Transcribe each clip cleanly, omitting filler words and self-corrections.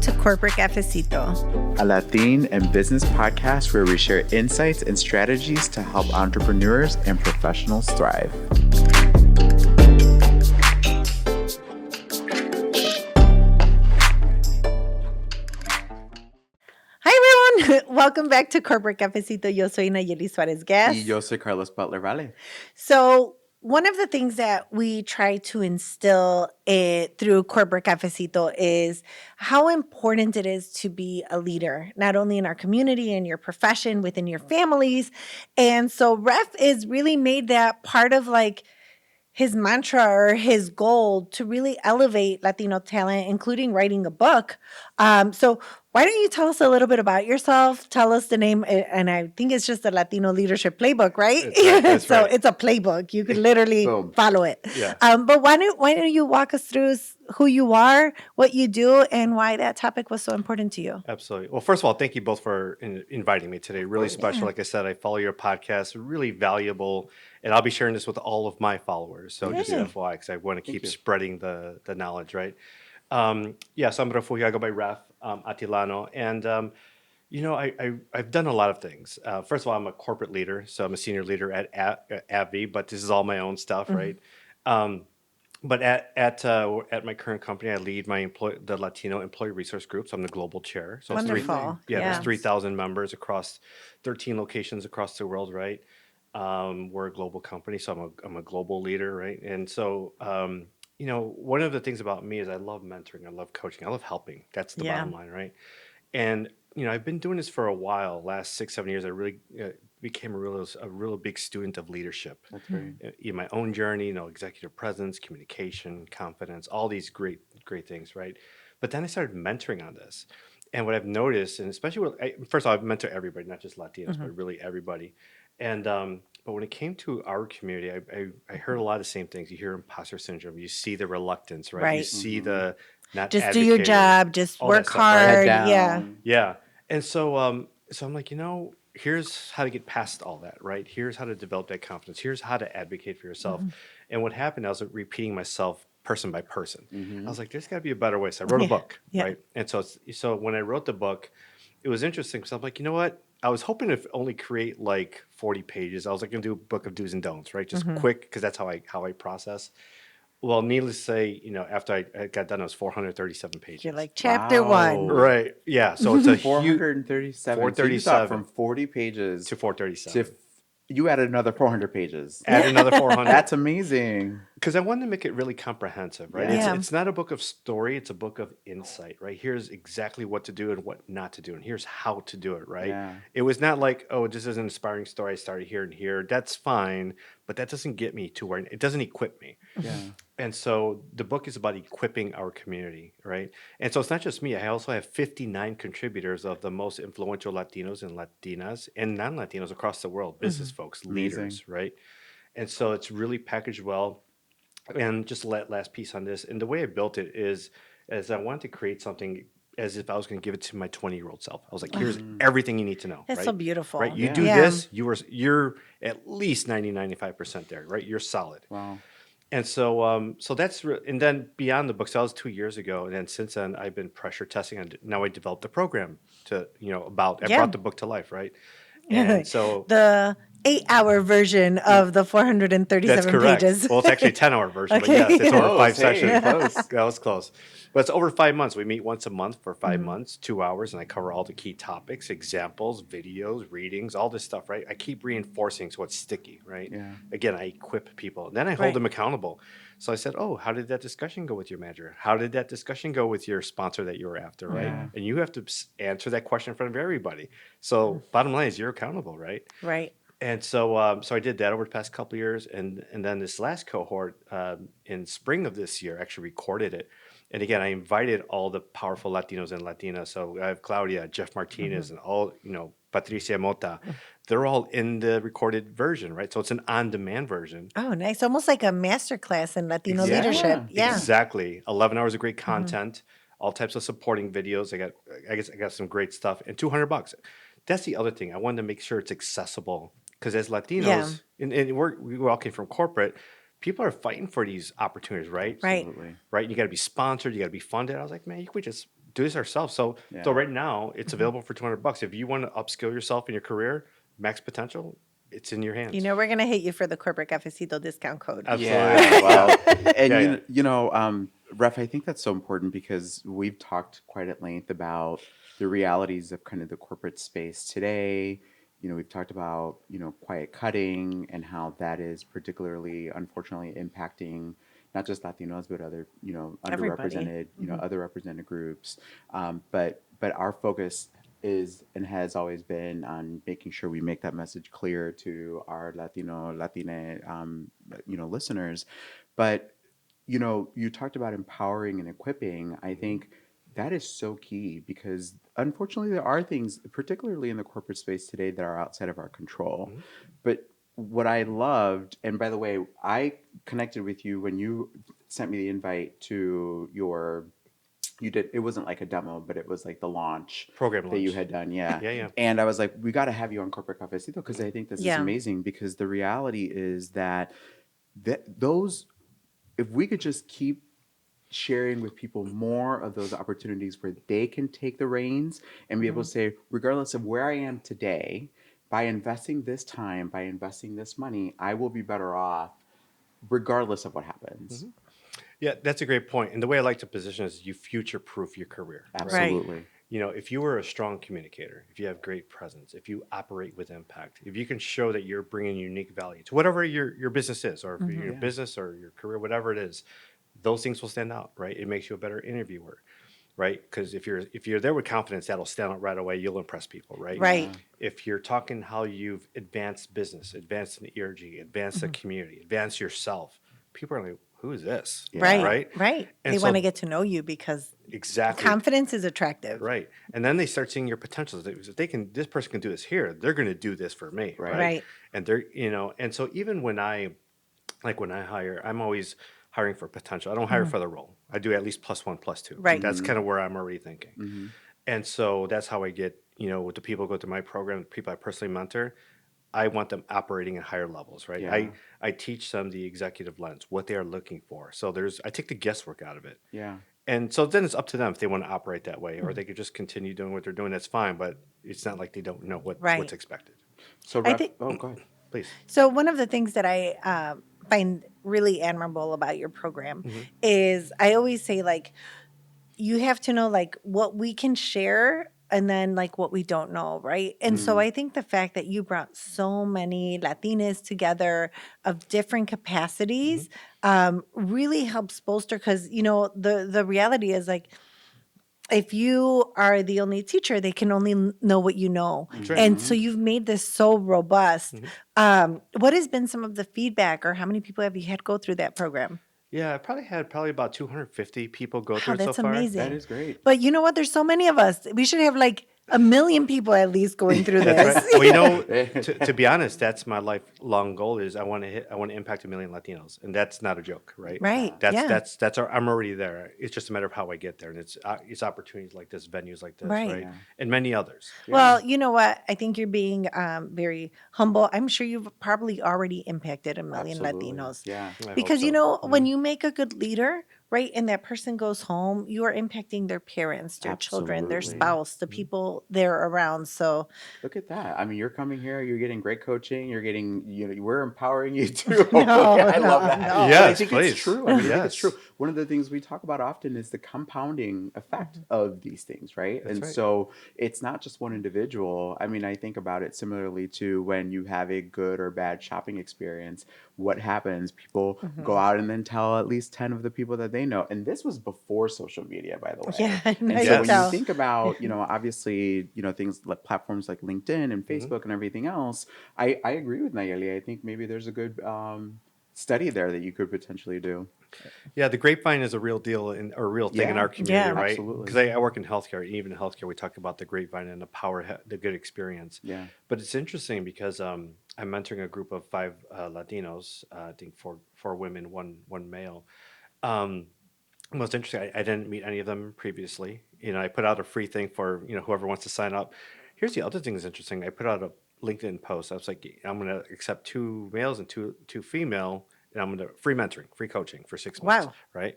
to Corporate Cafecito, a Latin and business podcast where we share insights and strategies to help entrepreneurs and professionals thrive. Hi, everyone. Welcome back to Corporate Cafecito. Yo soy Nayeli Suarez Guest. Y yo soy Carlos Butler Vale. So, one of the things that we try to instill through Corporate Cafecito is how important it is to be a leader, not only in our community, in your profession, within your families. And so Ref is really made that part of like his mantra or his goal to really elevate Latino talent, including writing a book. So why don't you tell us a little bit about yourself? Tell us the name, and I think it's just the Latino Leadership Playbook, right? That's So right. It's a playbook. You can literally follow it. Yeah. But why don't you walk us through who you are, what you do, and why that topic was so important to you? Absolutely. Well, first of all, thank you both for inviting me today. Really special. Yeah. Like I said, I follow your podcast, really valuable. And I'll be sharing this with all of my followers. So just Yay. FYI, because I want to keep spreading the knowledge, right? So I'm Refugio. I go by Ref Atilano. And, I've done a lot of things. First of all, I'm a corporate leader. So I'm a senior leader at AbbVie, but this is all my own stuff, right? But at my current company, I lead the Latino Employee Resource Group. So I'm the global chair. So it's Wonderful. there's 3,000 members across 13 locations across the world, right? We're a global company, so I'm a global leader, right? And so, one of the things about me is I love mentoring, I love coaching, I love helping. That's the bottom line, right? And I've been doing this for a while. Last 6-7 years, I really became a real big student of leadership. That's right. In my own journey, executive presence, communication, confidence, all these great things, right? But then I started mentoring on this, and what I've noticed, and especially first of all, I've mentored everybody, not just Latinos, but really everybody. And but when it came to our community, I heard a lot of the same things. You hear imposter syndrome. You see the reluctance, right? You see the not Just do your job. Just all work that stuff, right? hard. Head Yeah. down. Yeah. And so I'm like, here's how to get past all that, right? Here's how to develop that confidence. Here's how to advocate for yourself. And what happened, I was repeating myself person by person. I was like, there's got to be a better way. So I wrote a book, right? And so when I wrote the book, it was interesting because I'm like, you know what? I was hoping to only create like 40 pages. I was like going to do a book of do's and don'ts, right? Just quick, because that's how I process. Well, needless to say, after I got done, it was 437 pages. You're like chapter one. Right. Yeah. So it's a 437. 437. So you thought from 40 pages to 437. You added another 400 pages. Add another 400. That's amazing. Because I wanted to make it really comprehensive, right? Yeah. It's not a book of story. It's a book of insight, right? Here's exactly what to do and what not to do. And here's how to do it, right? Yeah. It was not like, oh, this is an inspiring story. I started here and here. That's fine. But that doesn't get me to where it doesn't equip me. Yeah. And so the book is about equipping our community, right? And so it's not just me. I also have 59 contributors of the most influential Latinos and Latinas and non-Latinos across the world, business folks, leaders, right? And so it's really packaged well. And just last piece on this. And the way I built it is I wanted to create something as if I was going to give it to my 20-year-old self. I was like, here's everything you need to know. That's right? so beautiful. Right? You do this, you're at least 95% there, right? You're solid. Wow. And so that's and then beyond the books, that was 2 years ago, and then since then I've been pressure testing, and now I developed a program to I brought the book to life, right? And so the 8-hour version of the 437 that's correct. pages. Well, it's actually a 10-hour version, but yes, it's over 5 sessions. That was close. But it's over 5 months. We meet once a month for 5 months, 2 hours, and I cover all the key topics, examples, videos, readings, all this stuff, right? I keep reinforcing so it's sticky, right? Yeah. Again, I equip people. And then I hold them accountable. So I said, oh, how did that discussion go with your manager? How did that discussion go with your sponsor that you were after, right? Yeah. And you have to answer that question in front of everybody. So bottom line is you're accountable, right? Right. And so so I did that over the past couple of years. And then this last cohort in spring of this year, actually recorded it. And again, I invited all the powerful Latinos and Latinas. So I have Claudia, Jeff Martinez, and all, Patricia Mota. They're all in the recorded version, right? So it's an on-demand version. Oh, nice. Almost like a masterclass in Latino leadership. Yeah. Exactly. 11 hours of great content, all types of supporting videos. I got some great stuff, and $200. That's the other thing. I wanted to make sure it's accessible because as Latinos, and we all came from corporate, people are fighting for these opportunities, right? Right. Absolutely. Right. You got to be sponsored. You got to be funded. I was like, man, you could just do this ourselves. So Yeah. so right now it's available for $200. If you want to upskill yourself in your career, max potential, it's in your You hands. know, we're gonna hit you for the corporate cafecito discount code. Absolutely. Yeah, well, and Yeah, you yeah. Ref, I think that's so important because we've talked quite at length about the realities of kind of the corporate space today. We've talked about, quiet cutting and how that is particularly, unfortunately, impacting not just Latinos, but other, Everybody. underrepresented, other represented groups. But our focus is and has always been on making sure we make that message clear to our Latina, listeners. But you talked about empowering and equipping. I think that is so key because unfortunately there are things, particularly in the corporate space today, that are outside of our control. Mhm. But what I loved, and by the way, I connected with you when you sent me the invite to you did, it wasn't like a demo, but it was like the launch Program that you launch. had done. Yeah. Yeah, yeah. And I was like, we got to have you on Corporate Cafecito because I think this is Yeah. amazing because the reality is that those, if we could just keep sharing with people more of those opportunities where they can take the reins and be able to say, regardless of where I am today, by investing this time, by investing this money, I will be better off regardless of what happens. Yeah, that's a great point. And the way I like to position is you future proof your career, right? Right. Absolutely. If you were a strong communicator, if you have great presence, if you operate with impact, if you can show that you're bringing unique value to whatever your business is, or if your Yeah. business or your career, whatever it is, those things will stand out, right? It makes you a better interviewer, right? Because if you're there with confidence, that'll stand out right away. You'll impress people, right? Right. If you're talking how you've advanced business, advanced in ERG, advanced the community, advanced yourself, people are like, who is this? Right. Right? Right. And They so want to get to know you because exactly. confidence is attractive. Right. And then they start seeing your potentials. If this person can do this here, they're going to do this for me. Right. Right. Right. And and so even when I hire, I'm always hiring for potential. I don't hire for the role. I do at least +1, +2. Right. That's kind of where I'm already thinking. Mm-hmm. And so that's how I get, with the people who go to my program, the people I personally mentor, I want them operating at higher levels, right? Yeah. I teach them the executive lens, what they are looking for. So I take the guesswork out of it. Yeah. And so then it's up to them if they want to operate that way, or they could just continue doing what they're doing. That's fine, but it's not like they don't know what's Right. expected. So, I Ref, think oh, go ahead. Please. so. One of the things that I find really admirable about your program is I always say, like, you have to know, like, what we can share and then, like, what we don't know, right? And so I think the fact that you brought so many Latinas together of different capacities really helps bolster, because, the reality is, like, if you are the only teacher, they can only know what you know. That's right. And so you've made this so robust. Mhm. What has been some of the feedback, or how many people have you had go through that program? Yeah, I probably had about 250 people go through Wow, it so that's far. amazing. That is great. But you know what? There's so many of us. We should have like 1 million people at least going through That's this. right. Well, to be honest, that's my lifelong goal is I want to impact 1 million Latinos, and that's not a joke, right? Right. That's Yeah. I'm already there. It's just a matter of how I get there, and it's opportunities like this, venues like this, Right. right? Yeah. And many others. Well, you know what? I think you're being very humble. I'm sure you've probably already impacted 1 million Absolutely. Latinos. Yeah. I hope Because, so. when you make a good leader, right, and that person goes home, you are impacting their parents, their children, their Absolutely. spouse, the people they're around. So, Look at that. I mean, you're coming here, you're getting great coaching, you're getting, we're empowering you too. No, I love no, that. no. But I Yes, think please. it's true. I mean, I think it's Yes. true. One of the things we talk about often is the compounding effect of these things, right? That's And right. so it's not just one individual. I mean, I think about it similarly to when you have a good or bad shopping experience. What happens? People go out and then tell at least 10 of the people that they know. And this was before social media, by the way. Yeah, I And know, so you Yes. when tell. you think about, obviously, things like platforms like LinkedIn and Mm-hmm. Facebook and everything else, I agree with Nayeli. I think maybe there's a good study there that you could potentially do. Yeah, the grapevine is a real deal or a real thing in Yeah. our community, Yeah. right? Absolutely. Because I work in healthcare. Even in healthcare, we talk about the grapevine and the power, the good experience. Yeah. But it's interesting because I'm mentoring a group of 5 Latinos. I think four women, one male. Um, Most interesting. I didn't meet any of them previously. I put out a free thing for whoever wants to sign up. Here's the other thing that's interesting. I put out a LinkedIn post. I was like, I'm going to accept 2 males and two female, and I'm going to free mentoring, free coaching for 6 months. Wow. Right?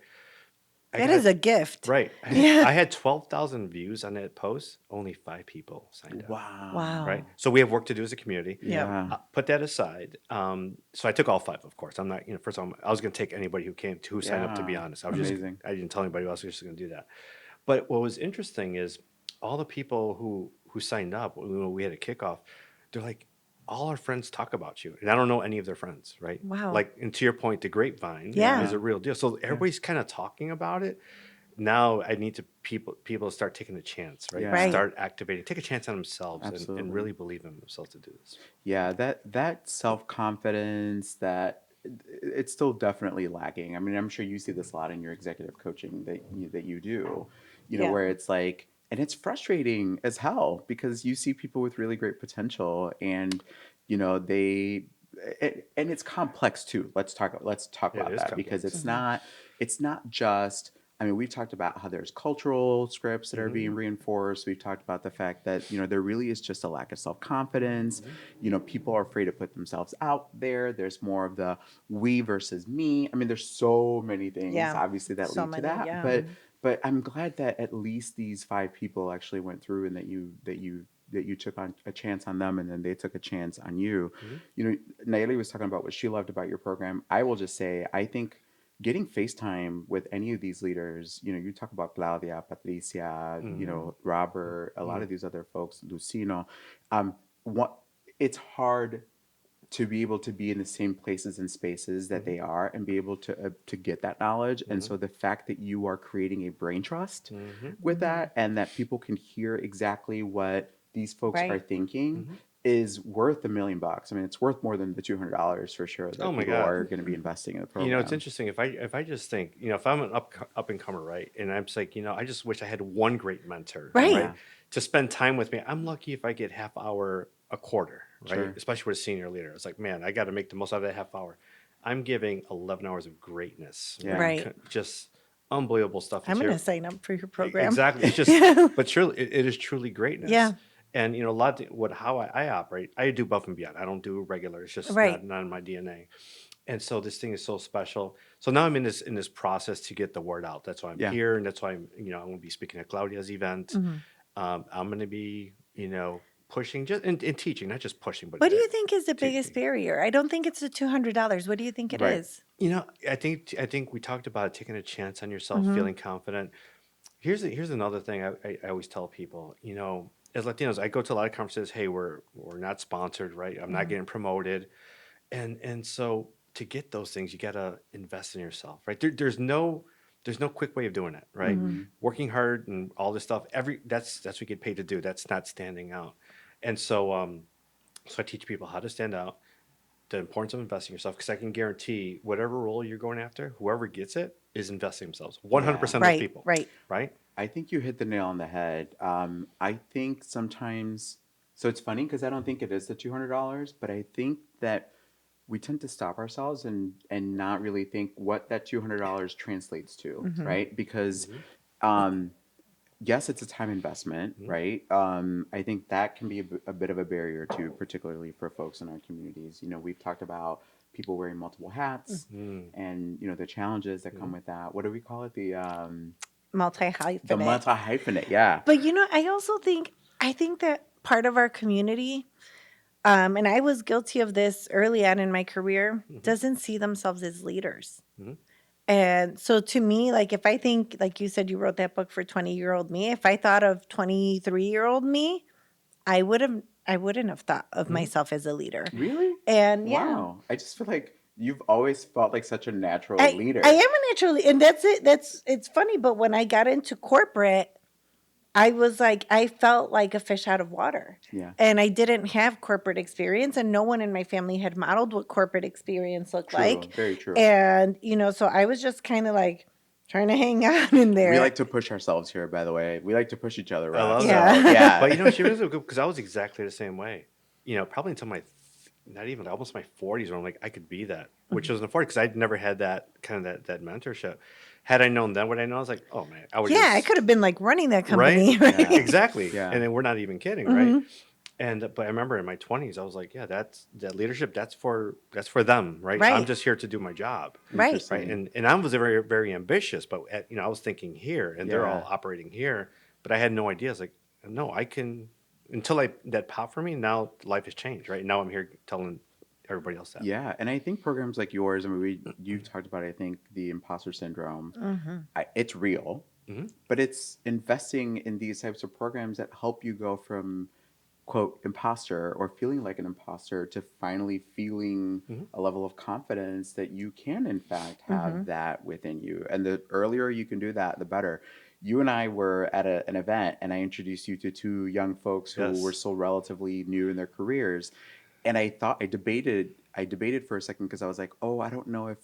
I That got is a gift. right. Yeah. I had 12,000 views on that post. Only 5 people signed up. Wow. Right. Wow. So we have work to do as a community. Yep. Yeah. Put that aside. So I took all 5, of course. I'm not, first of all, I was going to take anybody who signed up, to be Yeah. honest. I was Amazing. I didn't tell anybody else. I was just going to do that. But what was interesting is all the people who signed up, when we had a kickoff, they're like, all our friends talk about you. And I don't know any of their friends, right? Wow. Like, and to your point, the grapevine Yeah. is a real deal. So everybody's kind of talking about it. Now I need to people to start taking a chance, right? Yeah. Right. Start activating, take a chance on themselves, and Absolutely. really believe in themselves to do this. Yeah, that self-confidence that it's still definitely lacking. I mean, I'm sure you see this a lot in your executive coaching that you do, Yeah. where it's like, and it's frustrating as hell because you see people with really great potential and, they, and it's complex too. Let's talk about is that because complex. it's not just, I mean, we've talked about how there's cultural scripts that are being reinforced. We've talked about the fact that, there really is just a lack of self-confidence. People are afraid to put themselves out there. There's more of the we versus me. I mean, there's so many things, Yeah. obviously, that So lead to many, that. yeah. But I'm glad that at least these 5 people actually went through and that you took on a chance on them and then they took a chance on you. Nayeli was talking about what she loved about your program. I will just say, I think getting FaceTime with any of these leaders, you talk about Claudia, Patricia, Robert, a lot of these other folks, Lucino, what it's hard to be able to be in the same places and spaces that they are and be able to get that knowledge. And so the fact that you are creating a brain trust with that and that people can hear exactly what these folks are Right. thinking is worth $1 million. I mean, it's worth more than the $200 for sure that Oh my people God. are going to be investing in the program. It's interesting. If I just think, if I'm an up and comer, right, and I'm just like, I just wish I had one great mentor, Right. to spend time with me. I'm lucky if I get half hour a quarter, right? Sure. Especially with a senior leader. It's like, man, I got to make the most out of that half hour. I'm giving 11 hours of greatness, Yeah. Right. Just unbelievable stuff. I'm going to sign up for your program. Exactly. It's just, but surely it is truly greatness. Yeah. And a lot of how I operate, I do above and beyond. I don't do regular. It's just Right. not in my DNA. And so this thing is so special. So now I'm in this process to get the word out. That's why I'm Yeah. here, and that's why I'm I'm going to be speaking at Claudia's event. I'm going to be pushing just and teaching, not just pushing, but What do you think is the biggest teaching. barrier? I don't think it's the $200. What do you think it Right. is? I think we talked about taking a chance on yourself, feeling confident. Here's another thing I always tell people. As Latinos, I go to a lot of conferences. Hey, we're not sponsored, right? I'm not getting promoted, and so to get those things, you got to invest in yourself, right? There's no quick way of doing it, right? Working hard and all this stuff. That's what you get paid to do. That's not standing out, and so I teach people how to stand out, the importance of investing in yourself, because I can guarantee whatever role you're going after, whoever gets it is investing themselves. 100% of those Right. people, Right. right? I think you hit the nail on the head. I think sometimes, so it's funny because I don't think it is the $200, but I think that we tend to stop ourselves and not really think what that $200 translates to, right? Because yes, it's a time investment, right? I think that can be a bit of a barrier too, particularly for folks in our communities. We've talked about people wearing multiple hats and the challenges that come with that. What do we call it? The Multi-hyphenate. multi-hyphenate, yeah. But I also think that part of our community, and I was guilty of this early on in my career, doesn't see themselves as leaders. And so to me, like if I think, like you said, you wrote that book for 20-year-old me. If I thought of 23-year-old me, I wouldn't have thought of myself as a leader. Really? And Wow. I just feel like you've always felt like such a natural leader. I am a natural leader, and that's it. It's funny, but when I got into corporate, I was like, I felt like a fish out of water. Yeah. And I didn't have corporate experience, and no one in my family had modeled what corporate experience looked True, like. very true. And, so I was just kind of like trying to hang on in there. We like to push ourselves here, by the way. We like to push each other around. love so, that. yeah. But she was good because I was exactly the same way. Probably until not even almost my 40s, where I'm like, I could be that, which was unfortunate because I'd never had that kind of that mentorship. Had I known then what I know, I was like, oh man, I would. I could have been like running that company. Right? Right? Exactly. Yeah. And then we're not even kidding, right? But I remember in my 20s, I was like, yeah, that's that leadership. That's for them, right? I'm Right. just here to do my job, Right. right? Interesting. And I was very very ambitious, but I was thinking here, and they're all Yeah. operating here, but I had no idea. It's like, no, I can until I that popped for me. Now life has changed, right? Now I'm here telling everybody else that. Yeah, and I think programs like yours, I mean, you've talked about, I think, the imposter syndrome. Hmm. It's real, Hmm. but it's investing in these types of programs that help you go from quote imposter or feeling like an imposter to finally feeling Hmm. a level of confidence that you can in fact have Hmm. that within you. And the earlier you can do that, the better. You and I were at an event, and I introduced you to two young folks who were Yes. still relatively new in their careers, and I debated for a second because I was like, oh, I don't know if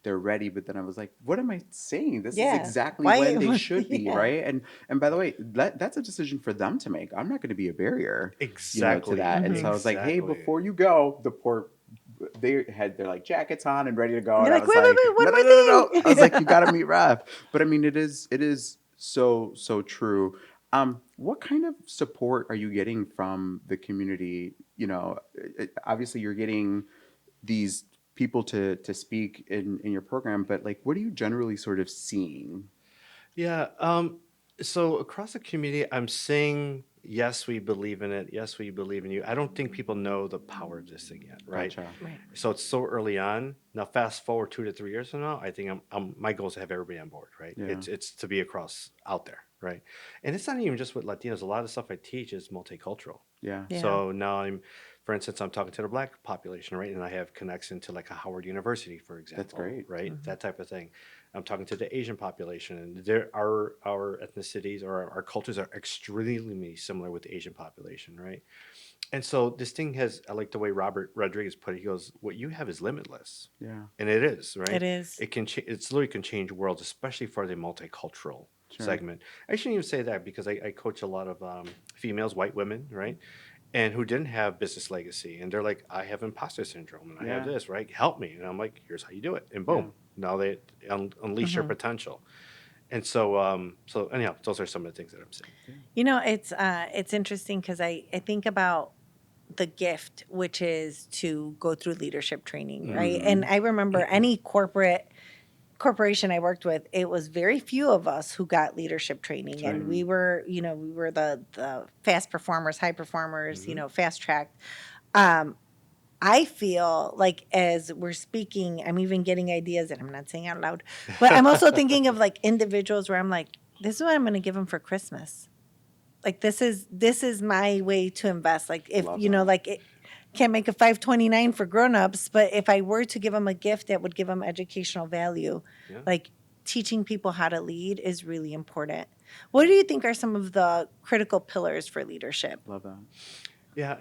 they're ready, but then I was like, what am I saying? This is Yeah. exactly Why? when they should be, Yeah. right? And by the way, that's a decision for them to make. I'm not going to be a barrier, to Exactly. that. And so I was like, hey, Exactly. before you go, they had their like jackets on and ready to go, and You're I like, was wait, wait, like, wait, no, one no, more no, no, no. I was thing. like, you got to meet Ref. But I mean, it is so true. What kind of support are you getting from the community? Obviously you're getting these people to speak in your program, but like, what are you generally sort of seeing? Yeah. So across the community, I'm saying, yes, we believe in it. Yes, we believe in you. I don't think people know the power of this thing yet, right? Gotcha. Right. So it's so early on. Now, fast forward 2 to 3 years from now, I think my goal is to have everybody on board, right? Yeah. It's to be across out there, right? And it's not even just with Latinos. A lot of stuff I teach is multicultural. Yeah. Yeah. So now for instance, I'm talking to the black population, right? And I have connection to like a Howard University, for That's example, great. right? Hmm. That type of thing. I'm talking to the Asian population, and there our ethnicities or our cultures are extremely similar with the Asian population, right? And so this thing has, I like the way Robert Rodriguez put it. He goes, "What you have is limitless," Yeah. and it is, It right? is. It's literally can change worlds, especially for the multicultural Sure. segment. I shouldn't even say that because I coach a lot of females, white women, right? And who didn't have business legacy. And they're like, I have imposter syndrome and I have Yeah. this, right? Help me. And I'm like, here's how you do it. And Yeah. boom, now they unleash your Hmm. potential. And so anyhow, those are some of the things that I'm saying. Yeah. It's interesting because I think about the gift, which is to go through leadership training, right? Hmm. And Mm-hmm. I remember any corporation I worked with, it was very few of us who got leadership That's training, right. and we were the fast performers, high performers, Hmm. fast tracked. Um, I feel like as we're speaking, I'm even getting ideas, and I'm not saying out loud, but I'm also thinking of like individuals where I'm like, this is what I'm going to give them for Christmas. Like this is my way to invest. Like if Love that. like it can't make a 529 for grown-ups, but if I were to give them a gift that would give them educational value, Yeah. like teaching people how to lead is really important. What do you think are some of the critical pillars for leadership? Love that. Yeah,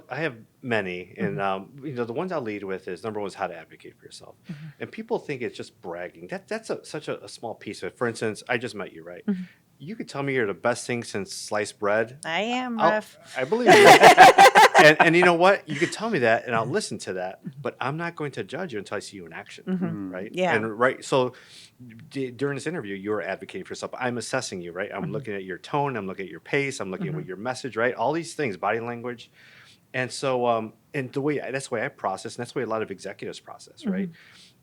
I have many, and Mhm. the ones I'll lead with is number one is how to advocate for yourself, Mhm. and people think it's just bragging. That's such a small piece of it. For instance, I just met you, right? Mhm. You could tell me you're the best thing since sliced bread. I am I'll rough. I believe you, and you know what? You could tell me that, and I'll listen to that, but I'm not going to judge you until I see you in action, Mhm. Mm. right? Yeah. And right, so during this interview, you're advocating for yourself. I'm assessing you, right? I'm Mhm. looking at your tone. I'm looking at your pace. I'm looking at Mhm. your message, right? All these things, body language. And so, and that's the way I process, and that's the way a lot of executives process, right? Mhm.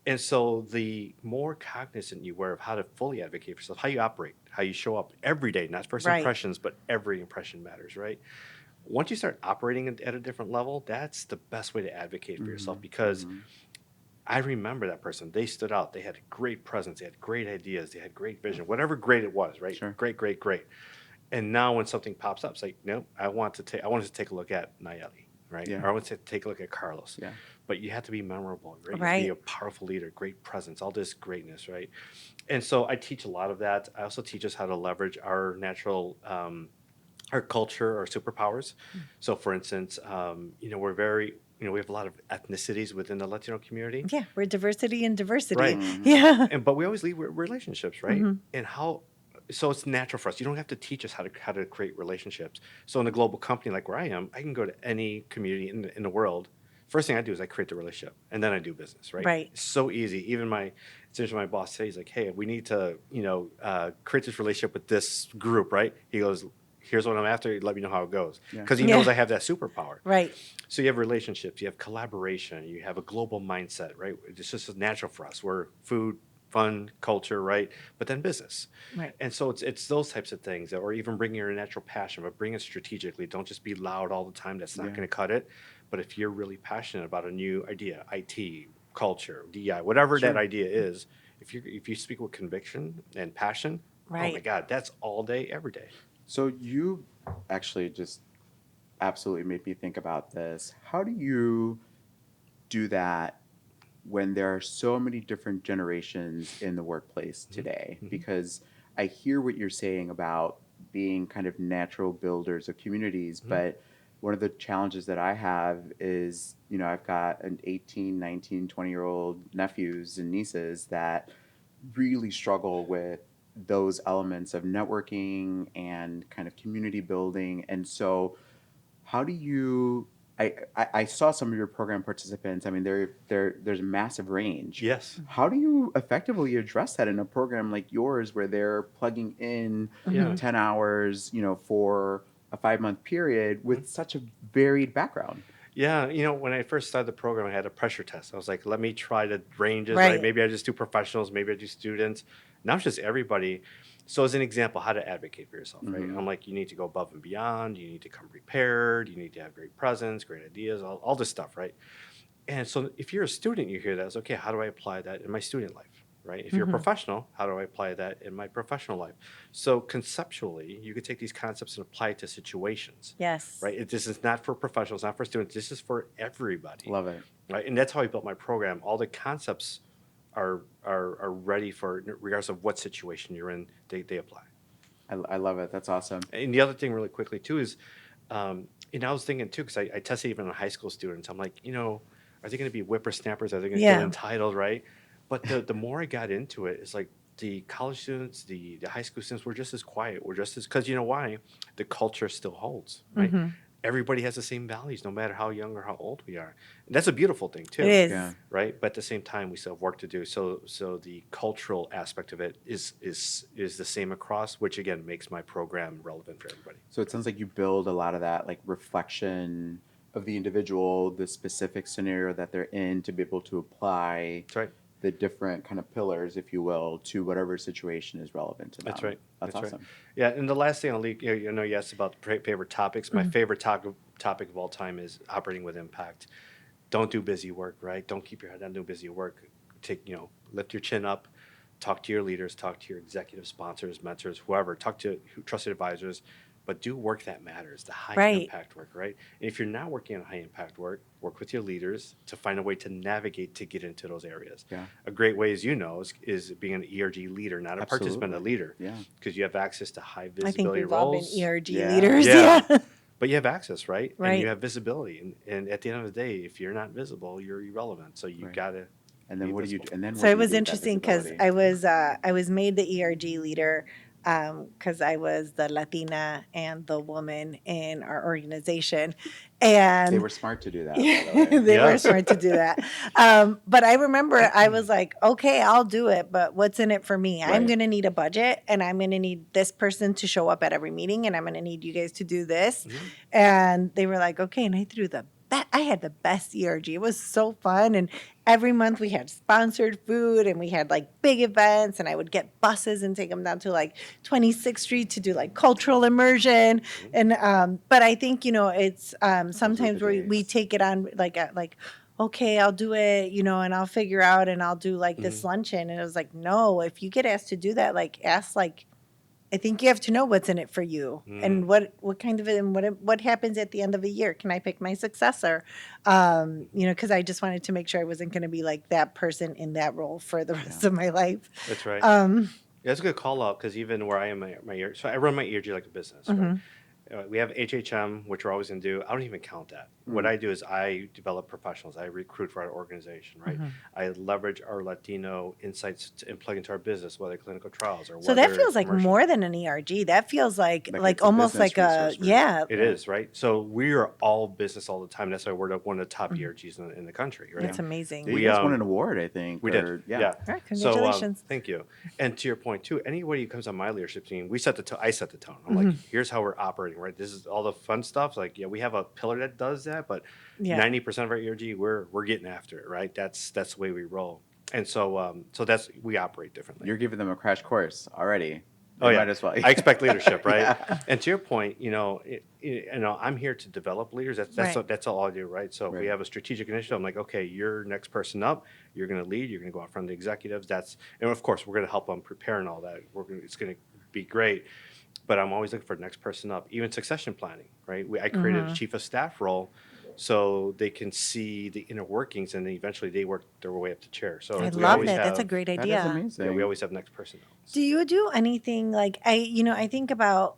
And so, the more cognizant you were of how to fully advocate for yourself, how you operate, how you show up every day, not first Right. impressions, but every impression matters, right? Once you start operating at a different level, that's the best way to advocate for yourself Mm-hmm. because Mm-hmm. I remember that person. They stood out. They had a great presence. They had great ideas. They had great vision, whatever great it was, right? Sure. Great, great, great. And now when something pops up, it's like, no, I wanted to take a look at Nayeli, right? Yeah. Or I want to take a look at Carlos. Yeah. But you have to be memorable, right? You have to be Right. a powerful leader, great presence, all this greatness, right? And so I teach a lot of that. I also teach us how to leverage our natural, our culture, our superpowers. So, for instance, we're very, we have a lot of ethnicities within the Latino community, Yeah, we're diversity and diversity. right? Mm-hmm. Yeah. But we always lead with relationships, right? Mhm. And so it's natural for us. You don't have to teach us how to create relationships. So in a global company like where I am, I can go to any community in the world. First thing I do is I create the relationship, and then I do business, right? Right. It's so easy. It's interesting, my boss today, he's like, hey, we need to create this relationship with this group, right? Here's what I'm after. Let me know how it goes. Yeah. Because he Yeah. knows I have that superpower. Right. So you have relationships, you have collaboration, you have a global mindset, right? It's just natural for us. We're food, fun, culture, right? But then business. Right. And so it's those types of things, or even bringing your natural passion, but bring it strategically. Don't just be loud all the time. That's not Yeah. going to cut it. But if you're really passionate about a new idea, IT, culture, DI, whatever that Sure. idea is, if you speak with conviction and passion, oh my Right. God, that's all day, every day. So you actually just absolutely made me think about this. How do you do that when there are so many different generations in the workplace today? Because I hear what you're saying about being kind of natural builders of communities, but one of the challenges that I have is, I've got an 18, 19, 20-year-old nephews and nieces that really struggle with those elements of networking and kind of community building. And so how do you I saw some of your program participants. I mean, there's a massive range. Yes. How do you effectively address that in a program like yours where they're plugging in Yeah. 10 hours, for a 5-month period with such a varied background? Yeah, when I first started the program, I had a pressure test. I was like, let me try the ranges, right? Right. Maybe I just do professionals, maybe I do students. Now it's just everybody. So as an example, how to advocate for yourself, right? Mm-hmm. I'm like, you need to go above and beyond. You need to come prepared. You need to have great presence, great ideas, all this stuff, right? And so if you're a student, you hear that. It's okay, how do I apply that in my student life? Right? If you're a professional, how do I apply that in my professional life? So conceptually, you could take these concepts and apply it to situations. Yes. Right? This is not for professionals, not for students. This is for everybody. Love it. Right? And that's how I built my program. All the concepts are ready for, regardless of what situation you're in, they apply. I love it. That's awesome. And the other thing, really quickly too, is, I was thinking too, because I tested even on high school students. I'm like, are they going to be whippersnappers? Are they going to Yeah. get entitled, right? But the more I got into it, it's like the college students, the high school students, we're just as quiet. We're just as, because you know why? The culture still holds, right? Everybody has the same values, no matter how young or how old we are. And that's a beautiful thing too. It is. Yeah. Right, but at the same time, we still have work to do. So the cultural aspect of it is the same across, which again makes my program relevant for everybody. So it sounds like you build a lot of that like reflection of the individual, the specific scenario that they're in, to be able to apply That's right. the different kind of pillars, if you will, to whatever situation is relevant to them. That's right. That's That's awesome. right. Yeah, and the last thing I'll leave, you asked about favorite topics. My favorite topic of all time is operating with impact. Don't do busy work, right? Don't keep your head down doing busy work. Lift your chin up, talk to your leaders, talk to your executive sponsors, mentors, whoever, talk to trusted advisors, but do work that matters, the high Right. impact work, right? And if you're not working on high impact work with your leaders to find a way to navigate to get into those areas. Yeah. A great way, as you know, is being an ERG leader, not a participant, a Absolutely. leader. Yeah. Because you have access to high I think visibility we've all been roles. ERG Yeah. leaders. Yeah. Yeah. But you have access, right? And Right. you have visibility. And at the end of the day, if you're not visible, you're irrelevant. So you Right. gotta And then be what do you? visible. And then So what do it you was do with that interesting because visibility? I was made the ERG leader because I was the Latina and the woman in our organization, and They were smart to do that, by the way. they Yeah. were smart to do that. But I remember I was like, okay, I'll do it, but what's in it for me? I'm Right. going to need a budget, and I'm going to need this person to show up at every meeting, and I'm going to need you guys to do this. And they were like, okay, and I threw I had the best ERG. It was so fun. And every month we had sponsored food and we had like big events, and I would get buses and take them down to like 26th Street to do like cultural immersion. And, but I think, it's sometimes the where we days. take it on like, okay, I'll do it, and I'll figure out and I'll do like this luncheon. And it was like, no, if you get asked to do that, like ask like, I think you have to know what's in it for you and what kind of and what happens at the end of the year. Can I pick my successor? Because I just wanted to make sure I wasn't going to be like that person in that role for the rest of my life. That's right. Um, Yeah, that's a good call out because even where I am, so I run my ERG like a business, right? we have HHM, which we're always going to do. I don't even count that. What I do is I develop professionals. I recruit for our organization, right? I leverage our Latino insights and plug into our business, whether clinical trials or So that whether feels like commercial. more than an ERG. That feels like Like like it's a almost business like a resource for you. It is, right? So we are all business all the time. That's why we're one of the top ERGs in the country, right? That's amazing. Yeah, you We guys won an award, I think. we did, Or, yeah. All right, So congratulations. thank you. And to your point too, anybody who comes on my leadership team, we set the tone. I set the tone. I'm like, here's how we're operating, right? This is all the fun stuff. Like, yeah, we have a pillar that does that, but Yeah. 90% of our ERG, we're getting after it, right? That's the way we roll. And so that's we operate differently. You're giving them a crash course already. Oh They yeah, might as well. I expect leadership, right? Yeah. And to your point, I'm here to develop leaders. Right. That's all I do, right? So if we Right. have a strategic initiative, I'm like, okay, you're next person up. You're going to lead. You're going to go out front of the executives. And of course, we're going to help them prepare and all that. It's going to be great. But I'm always looking for the next person up. Even succession planning, right? I created a chief of staff role so they can see the inner workings, and then eventually they work their way up to chair. So I we love always that. That's a have- great That is idea. amazing. Yeah, we always have next person up. Do you do anything like I think about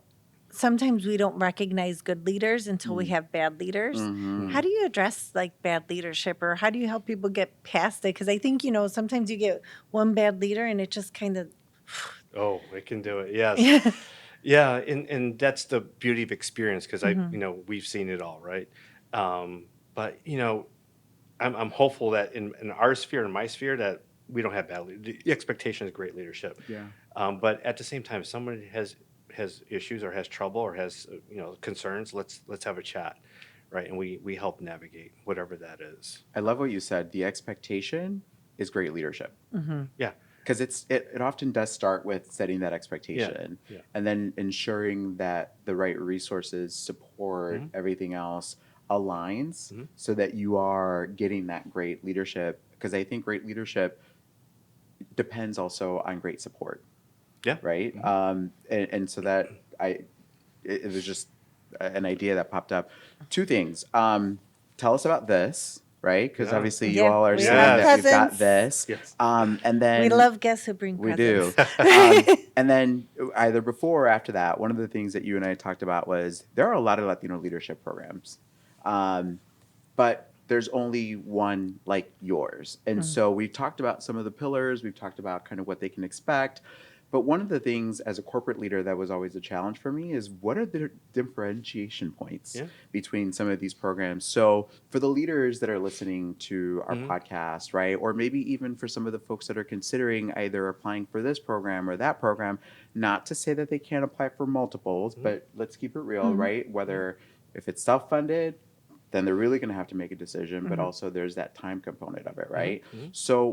sometimes we don't recognize good leaders until we have bad leaders. Mhm. How do you address like bad leadership, or how do you help people get past it? Because I think, sometimes you get one bad leader and it just kind of, Oh, it can do it. Yes. yeah. Yeah, and that's the beauty of experience because we've seen it all, right? But I'm hopeful that in our sphere, in my sphere, that we don't have bad. The expectation is great leadership. Yeah. But at the same time, if someone has issues or has trouble or has concerns, let's have a chat, right? And we help navigate whatever that is. I love what you said. The expectation is great leadership. Yeah. Because it often does start with setting that expectation Yeah. and then ensuring that the right resources support everything else aligns so that you are getting that great leadership. Because I think great leadership depends also on great support. Yeah. Right. And so that it was just an idea that popped up. Two things. Tell us about this. Right, because Yeah. obviously you Yeah, all are we saying have that we've got presents. this, Yes. and then We love guests who bring we presents. do. And then either before or after that, one of the things that you and I talked about was there are a lot of Latino leadership programs, but there's only one like yours. And so we've talked about some of the pillars. We've talked about kind of what they can expect. But one of the things as a corporate leader that was always a challenge for me is what are the differentiation points between some of these programs? So for the leaders that are listening to our podcast, right, or maybe even for some of the folks that are considering either applying for this program or that program, not to say that they can't apply for multiples, but let's keep it real, right? Whether if it's self-funded, then they're really going to have to make a decision, but also there's that time component of it, right? So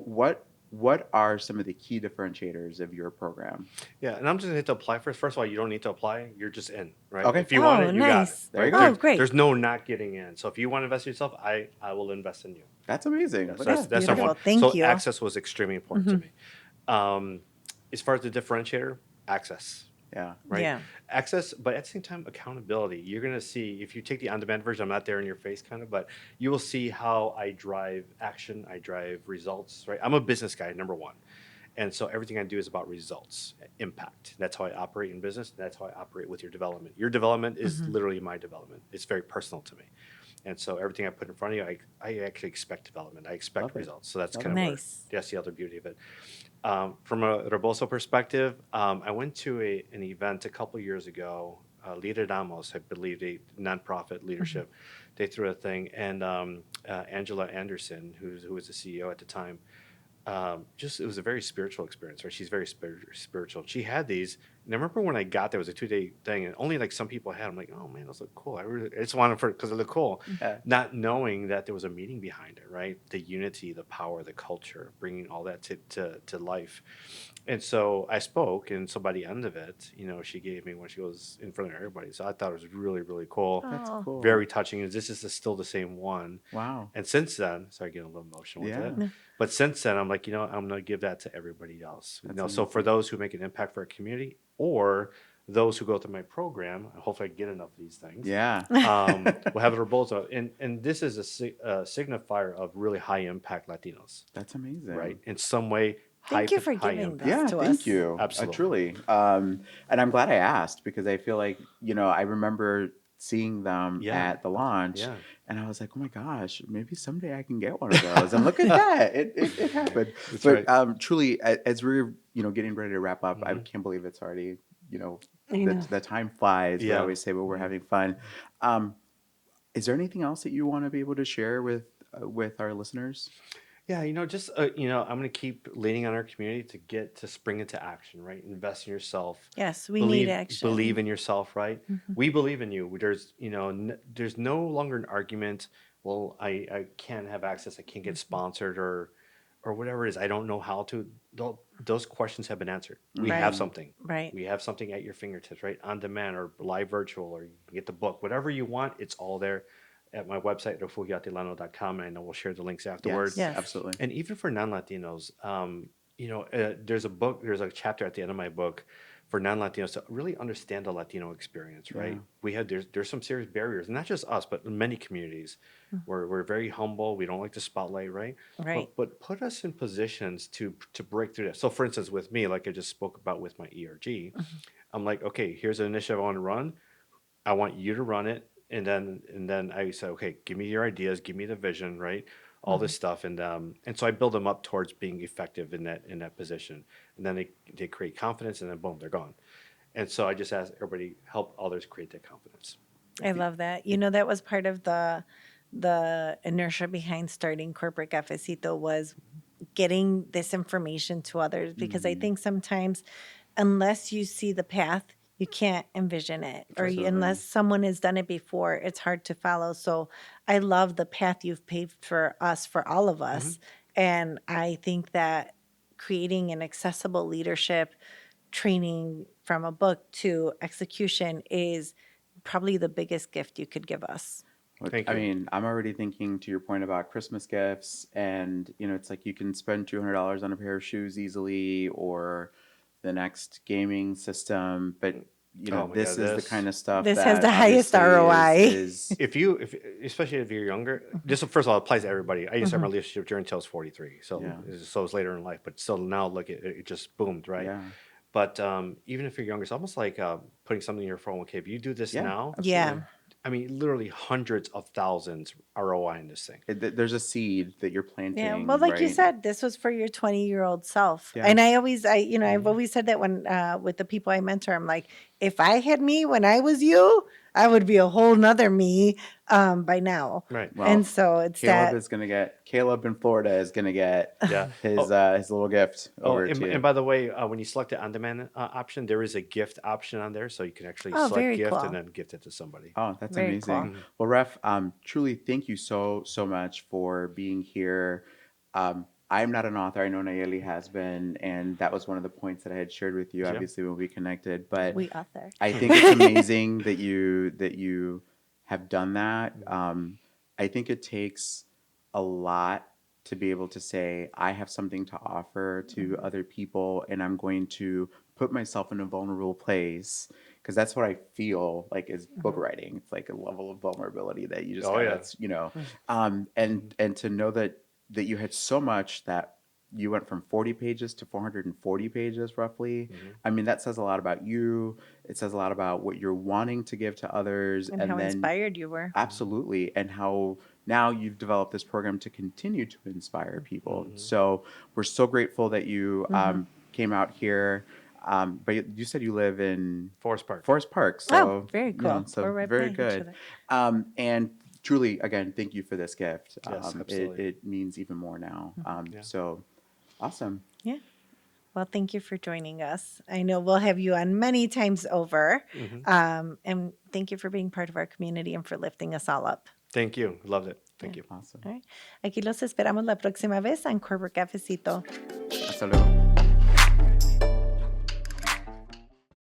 what are some of the key differentiators of your program? Yeah, and I'm just going to hit to apply first. First of all, you don't need to apply. You're just in, right? Okay. If you want it, you got it. Nice. There you right? go. Oh, great. There's no not getting in. So if you want to invest in yourself, I will invest in you. That's amazing. So Look that's at that. number one. Beautiful. Thank So you. access was extremely important to me. As far as the differentiator, access. Yeah. Right? Yeah. Access, but at the same time, accountability. You're going to see, if you take the on-demand version, I'm not there in your face kind of, but you will see how I drive action, I drive results, right? I'm a business guy, number one. And so everything I do is about results, impact. That's how I operate in business. That's how I operate with your development. Your development is literally my development. It's very personal to me. And so everything I put in front of you, I actually expect development. I expect Love it. results. So that's Love kind of where, Nice. that's the other beauty of it. From a Rebozo perspective, I went to an event a couple years ago, Líder, I believe, a nonprofit leadership. They threw a thing, and Angela Anderson, who was the CEO at the time, it was a very spiritual experience, right? She's very spiritual. She had these, and I remember when I got there, it was a 2-day thing, and only like some people had. I'm like, oh man, those look cool. I just wanted because they look cool, not knowing that there was a meaning behind it, right? The unity, the power, the culture, bringing all that to life. And so I spoke, and so by the end of it, she gave me when she was in front of everybody. So I thought it was really, really cool. That's Oh. cool. Very touching. And this is still the same one. Wow. And since then, sorry, getting a little emotional with Yeah. it. But since then, I'm like, I'm going to give that to everybody else. So for those who make an impact for our community or those who go through my program, hopefully I get enough of these things. Yeah. We'll have a Rebozo. And this is a signifier of really high impact Latinos, That's amazing. right? In some way, Thank you for giving impact. this Yeah, to thank us. you. Absolutely. Truly. And I'm glad I asked because I feel like, I remember seeing them Yeah. at the launch Yeah. and I was like, oh my gosh, maybe someday I can get one of those. And look at that. It happened. That's But right. truly, as we're, getting ready to wrap up, I Mhm. can't believe it's already, I know. the time flies. We Yeah. always say, well, we're Mhm. having fun. Um, is there anything else that you want to be able to share with our listeners? Yeah, just I'm going to keep leaning on our community to spring into action, right? Invest in yourself. Yes, we need Believe action. in yourself, right? Mhm. We believe in you. There's no longer an argument. Well, I can't have access. I can't get sponsored or whatever it is. I don't know how to. Those questions have been answered. We have Right. Mm-hmm. something. Right. We have something at your fingertips, right? On demand or live virtual, or you can get the book, whatever you want. It's all there at my website, refugioatilano.com. And I know we'll share the links afterward. Yes, Yes. absolutely. And even for non-Latinos, there's a chapter at the end of my book for non-Latinos to really understand the Latino experience, Yeah. right? There's some serious barriers, not just us, but many communities where we're very humble. We don't like the spotlight, right? Right. But put us in positions to break through that. So, for instance, with me, like I just spoke about with my ERG, I'm like, okay, here's an initiative I want to run. I want you to run it, and then I said, okay, give me your ideas, give me the vision, right? All this stuff, and so I build them up towards being effective in that position, and then they create confidence, and then boom, they're gone. And so I just ask everybody help others create that confidence. I love that. That was part of the inertia behind starting Corporate Cafecito was getting this information to others because I Mhm. think sometimes unless you see the path, you can't envision it, or Right. unless someone has done it before, it's hard to follow. So I love the path you've paved for us, for all of Mhm. us. And I think that creating an accessible leadership training from a book to execution is probably the biggest gift you could give us. Thank I you. mean, I'm already thinking to your point about Christmas gifts, and it's like you can spend $200 on a pair of shoes easily, or the next gaming system. But Oh my this God, is the kind of stuff This has that the highest obviously is ROI. is if especially if you're younger, this first of all applies to everybody. I used to have my Mhm. leadership journey until I was 43, yeah, so it's later in life, but still now look at it, it just boomed, right? yeah, But even if you're younger, it's almost like putting something in your phone. Okay, if you do this yeah, now, absolutely. Yeah. I mean, literally hundreds of thousands ROI in this thing. There's a seed that you're Yeah. Well, planting, like you right? said, this was for your 20-year-old self. Yeah, And I've Mhm. always said that when with the people I mentor, I'm like, if I had me when I was you, I would be a whole nother me by now. Right. And well, so it's that. Caleb in Florida is gonna get Yeah. his Oh, his little gift oh, over to and you. by the way, when you select the on-demand option, there is a gift option on there, so you can actually Oh, select very gift and cool. then gift it to somebody. Oh, that's Very amazing. cool. Mhm. Well, Ref, truly thank you so much for being here. I'm not an author. I know Nayeli has been, and that was one of the points that I had shared with you, Yeah. obviously, when we connected. But We author. I think it's amazing that you have done that. I think it takes a lot to be able to say I have something to offer to other people, and I'm going to put myself in a vulnerable place because that's what I feel like is book writing. It's like a level of vulnerability that you just Oh gotta, yeah. and to know that you had so much that you went from 40 pages to 440 pages roughly. Mhm. I mean, that says a lot about you. It says a lot about what you're wanting to give to others. And And how then, inspired you were. absolutely, and how now you've developed this program to continue to inspire people. Mhm. So we're so grateful that you Hmm. came out here. But you said you live in Forest Park. Forest Park. Oh, So, very cool. so We're right very by each good. other. And truly, again, thank you for this gift. Yes, It, absolutely. it means even more now. Yeah. So awesome. Yeah. Well, thank you for joining us. I know we'll have you on many times over. Mhm. And thank you for being part of our community and for lifting us all up. Thank you. Loved it. Yeah. Thank you. Awesome. All right. Aquí los esperamos la próxima vez en Corporate Cafecito. Hasta luego.